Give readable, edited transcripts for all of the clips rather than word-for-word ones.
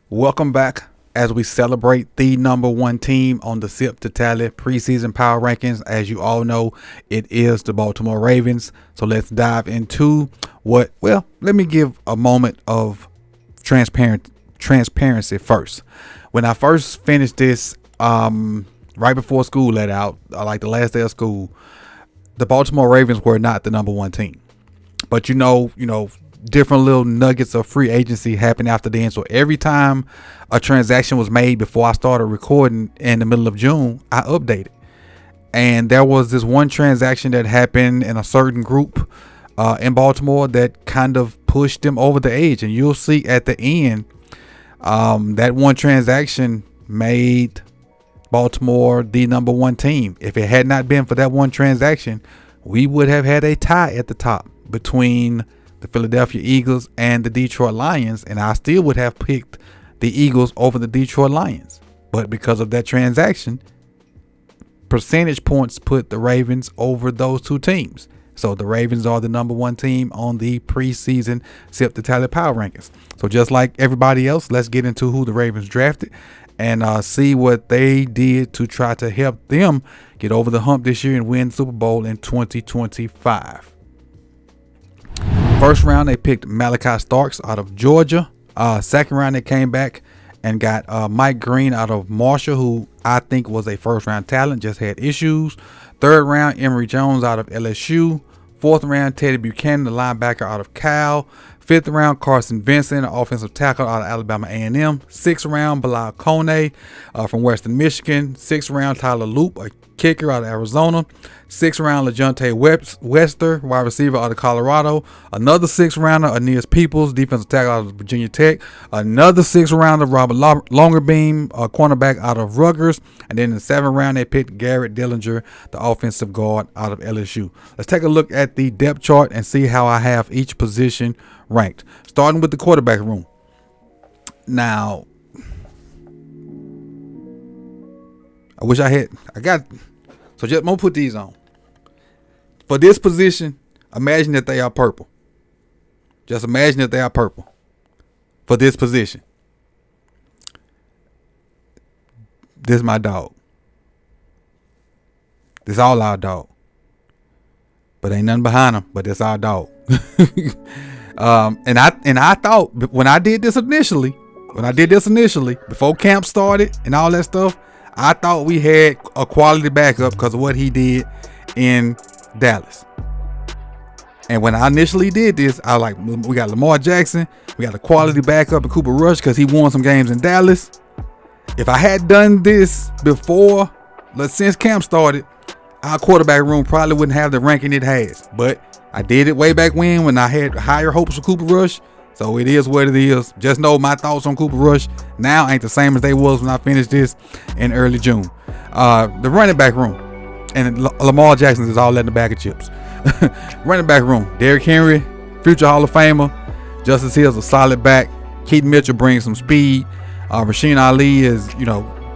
Welcome back as we celebrate the number one team on the Sip to Tally preseason power rankings. As you all know, it is the Baltimore Ravens. So let's dive into let me give a moment of transparency first. When I first finished this, right before school let out, like the last day of school, the Baltimore Ravens were not the number one team. But you know, different little nuggets of free agency happened after then. So every time a transaction was made before I started recording in the middle of June, I updated. And there was this one transaction that happened in a certain group in Baltimore that kind of pushed them over the edge. And you'll see at the end, that one transaction made Baltimore the number one team. If it had not been for that one transaction, we would have had a tie at the top between the Philadelphia Eagles and the Detroit Lions, and I still would have picked the Eagles over the Detroit Lions. But because of that transaction, percentage points put the Ravens over those two teams. So the Ravens are the number one team on the preseason Sip to Tally power rankings. So just like everybody else, let's get into who the Ravens drafted and see what they did to try to help them get over the hump this year and win the Super Bowl in 2025. First round, they picked Malachi Starks out of Georgia. Second round, they came back and got Mike Green out of Marshall, who I think was a first round talent, just had issues. Third round, Emory Jones out of LSU. Fourth round, Teddy Buchanan, the linebacker out of Cal. Fifth round, Carson Vincent, an offensive tackle out of Alabama A&M. Sixth round, Bilal Kone from Western Michigan. Sixth round, Tyler Loop, a kicker out of Arizona. Sixth round, LeJounte Webster, wide receiver out of Colorado. Another sixth rounder, Aeneas Peoples, defensive tackle out of Virginia Tech. Another sixth rounder, Robert Longerbeam, a cornerback out of Rutgers. And then in the seventh round, they picked Garrett Dillinger, the offensive guard out of LSU. Let's take a look at the depth chart and see how I have each position ranked. Starting with the quarterback room. Now, I wish I got, so just gonna put these on. For this position, imagine that they are purple. Just imagine that they are purple. For this position. This is my dog. This all our dog. But ain't nothing behind him, but it's our dog. And I thought when I did this initially, before camp started and all that stuff, I thought we had a quality backup because of what he did in Dallas. And when I initially did this, I was like, we got Lamar Jackson, we got a quality backup in Cooper Rush because he won some games in Dallas. If I had done this before, since camp started, our quarterback room probably wouldn't have the ranking it has. But I did it way back when I had higher hopes for Cooper Rush. So it is what it is. Just know my thoughts on Cooper Rush now ain't the same as they was when I finished this in early June. The running back room. And Lamar Jackson is all in the bag of chips. Running back room. Derrick Henry, future Hall of Famer. Justice Hill's a solid back. Keaton Mitchell brings some speed. Rasheen Ali is,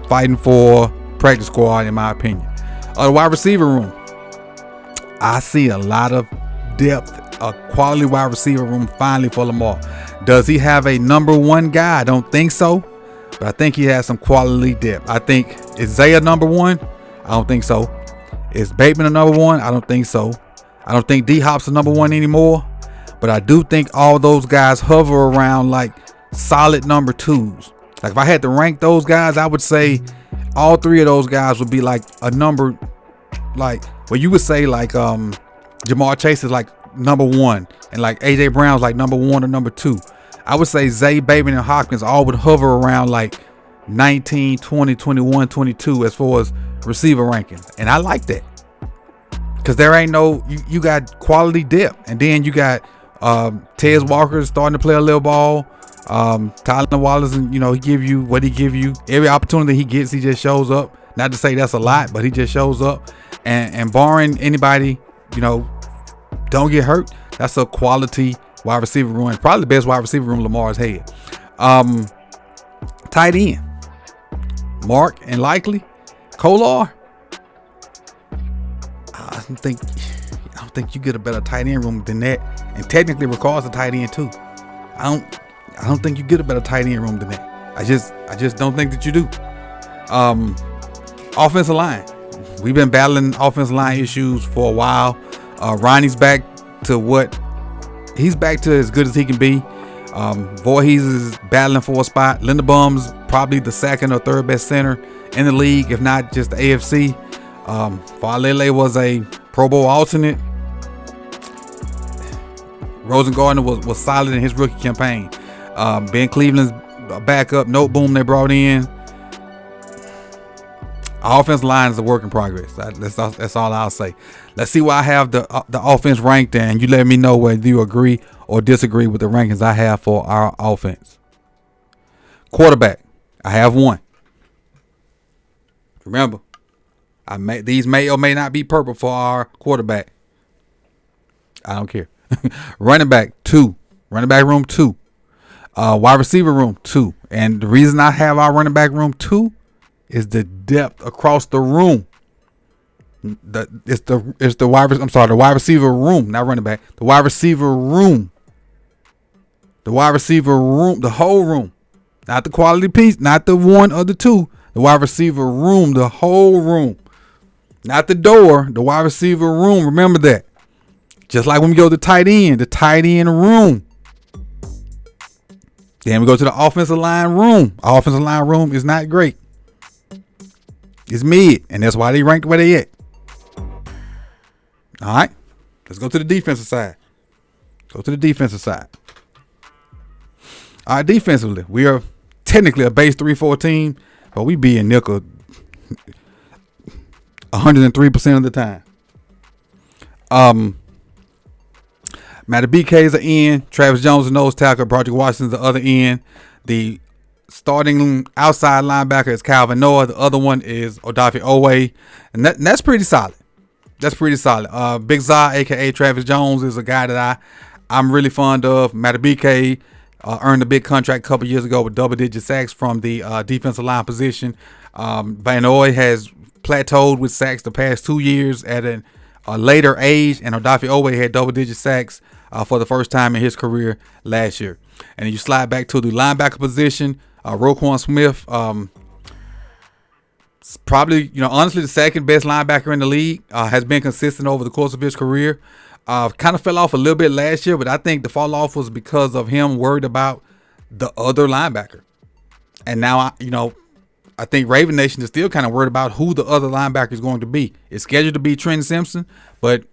fighting for practice squad in my opinion. The wide receiver room. I see a lot of depth, a quality wide receiver room finally for Lamar. Does he have a number one guy? I don't think so, but I think he has some quality depth. I think, is Zaya number one? I don't think so. Is Bateman a number one? I don't think so. I don't think D-Hop's a number one anymore, but I do think all those guys hover around like solid number twos. Like if I had to rank those guys, I would say all three of those guys would be like a number, like what you would say like Jamar Chase is like number one, and like AJ Brown's like number one or number two. I would say Zay, Bateman, and Hopkins all would hover around like 19, 20, 21, 22 as far as receiver rankings. And I like that because there ain't no, you got quality depth. And then you got Tez Walker starting to play a little ball. Tyler Wallace, and he give you what he give you. Every opportunity he gets, he just shows up. Not to say that's a lot, but he just shows up. And barring anybody, don't get hurt, that's a quality wide receiver room. Probably the best wide receiver room Lamar's had. Tight end. Mark and Likely, Kolar. I don't think you get a better tight end room than that. And technically requires a tight end too. I don't think you get a better tight end room than that. I just don't think that you do. Offensive line. We've been battling offensive line issues for a while. Ronnie's back to he's back to as good as he can be. Voorhees is battling for a spot. Linderbaum's probably the second or third best center in the league, if not just the AFC. Falele was a Pro Bowl alternate. Rosengartner was solid in his rookie campaign. Ben Cleveland's backup. Note boom they brought in. Our offensive line is a work in progress. That's all I'll say. Let's see where I have the offense ranked, and you let me know whether you agree or disagree with the rankings I have for our offense. Quarterback, I have one. Remember, these may or may not be purple for our quarterback. I don't care. Running back, 2. Running back room, 2. Wide receiver room, 2. And the reason I have our running back room 2 is the depth across the room. The wide receiver room, not running back. The wide receiver room. The wide receiver room, the whole room. Not the quality piece, not the one or the 2. The wide receiver room, the whole room. Not the door, the wide receiver room. Remember that. Just like when we go to the tight end room. Then we go to the offensive line room. Our offensive line room is not great. It's mid, and that's why they ranked where they at. All right, let's go to the defensive side. All right, defensively, we are technically a base 3-4 team, but we be in nickel 103% of the time. Matty BK is an end. Travis Jones is nose tackle. Broderick Washington's the other end. The starting outside linebacker is Calvin Noah. The other one is Odafe Owe. And that's pretty solid. Big Za, a.k.a. Travis Jones, is a guy that I'm really fond of. Matty BK earned a big contract a couple years ago with double-digit sacks from the defensive line position. Van Noy has plateaued with sacks the past 2 years at a later age, and Odafe Owe had double-digit sacks for the first time in his career last year. And then you slide back to the linebacker position. Roquan Smith, probably, honestly, the second best linebacker in the league, has been consistent over the course of his career. Kind of fell off a little bit last year, but I think the fall off was because of him worried about the other linebacker. And now, I think Raven Nation is still kind of worried about who the other linebacker is going to be. It's scheduled to be Trent Simpson, but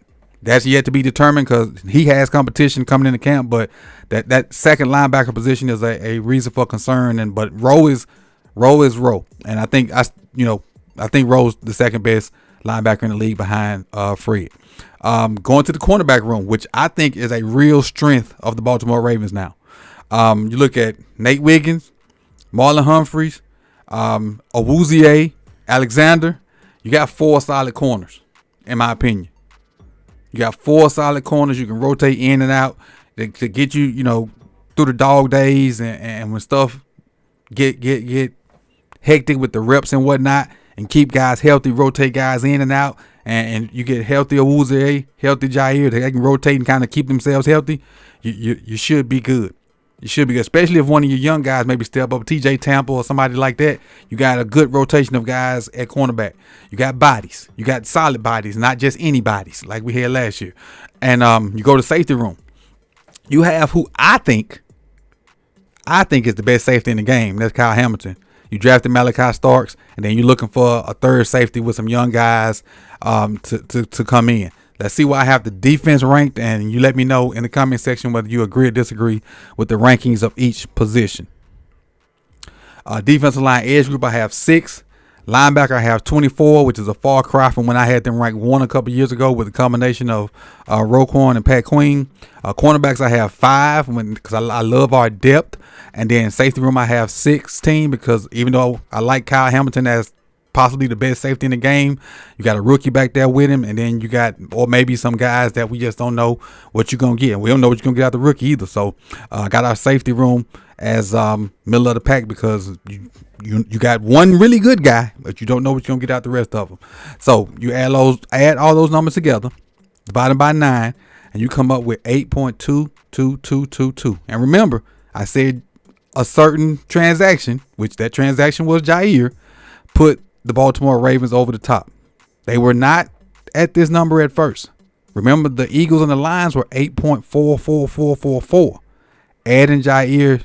that's yet to be determined because he has competition coming into camp. But that second linebacker position is a reason for concern. But Rowe is Rowe, and I think Rowe's the second best linebacker in the league behind Fred. Going to the cornerback room, which I think is a real strength of the Baltimore Ravens now. You look at Nate Wiggins, Marlon Humphreys, Awuzie, Alexander. You got 4 solid corners, in my opinion. You got 4 solid corners. You can rotate in and out to get you, through the dog days and when stuff get hectic with the reps and whatnot, and keep guys healthy, rotate guys in and out, and you get healthy Awuzie, healthy Jair. They can rotate and kind of keep themselves healthy. You should be good. You should be good, especially if one of your young guys maybe step up, TJ Tampa or somebody like that. You got a good rotation of guys at cornerback. You got bodies. You got solid bodies, not just any bodies like we had last year. And you go to safety room. You have who I think is the best safety in the game. That's Kyle Hamilton. You drafted Malachi Starks, and then you're looking for a third safety with some young guys to come in. Let's see where I have the defense ranked, and you let me know in the comment section whether you agree or disagree with the rankings of each position. Defensive line edge group, I have 6. Linebacker, I have 24, which is a far cry from when I had them ranked 1 a couple years ago with a combination of Roquan and Pat Queen. Cornerbacks, I have 5 because I love our depth. And then safety room, I have 16 because even though I like Kyle Hamilton as possibly the best safety in the game. You got a rookie back there with him, and then you got, or maybe some guys that we just don't know what you're going to get. And we don't know what you're going to get out the rookie either. So got our safety room as middle of the pack because you got one really good guy, but you don't know what you're going to get out the rest of them. So you add all those numbers together, divide them by 9, and you come up with 8.22222. And remember, I said a certain transaction, which that transaction was Jair, put the Baltimore Ravens over the top. They were not at this number at first. Remember, the Eagles and the Lions were 8.44444. Adding Jair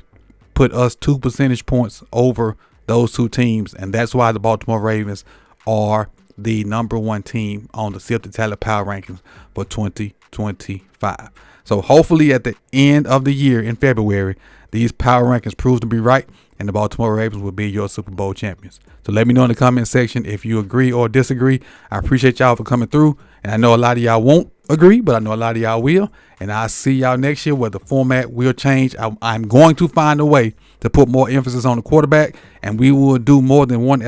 put us 2 percentage points over those two teams, and that's why the Baltimore Ravens are the number 1 team on the Sip the Talent Power Rankings for 2025. So hopefully at the end of the year in February, these power rankings prove to be right, and the Baltimore Ravens will be your Super Bowl champions. So let me know in the comment section if you agree or disagree. I appreciate y'all for coming through, and I know a lot of y'all won't agree, but I know a lot of y'all will. And I'll see y'all next year where the format will change. I'm going to find a way to put more emphasis on the quarterback, and we will do more than one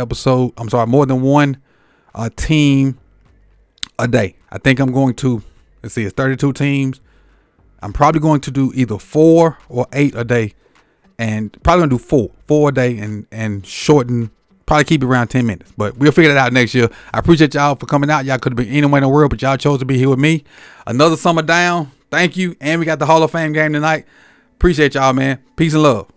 team a day. I think I'm going to, it's 32 teams. I'm probably going to do either 4 or 8 a day, and probably gonna do 4 a day and shorten, probably keep it around 10 minutes, but we'll figure that out next year. I appreciate y'all for coming out. Y'all could have been anywhere in the world, but y'all chose to be here with me. Another summer down. Thank you. And we got the Hall of Fame game tonight. Appreciate y'all, man. Peace and love.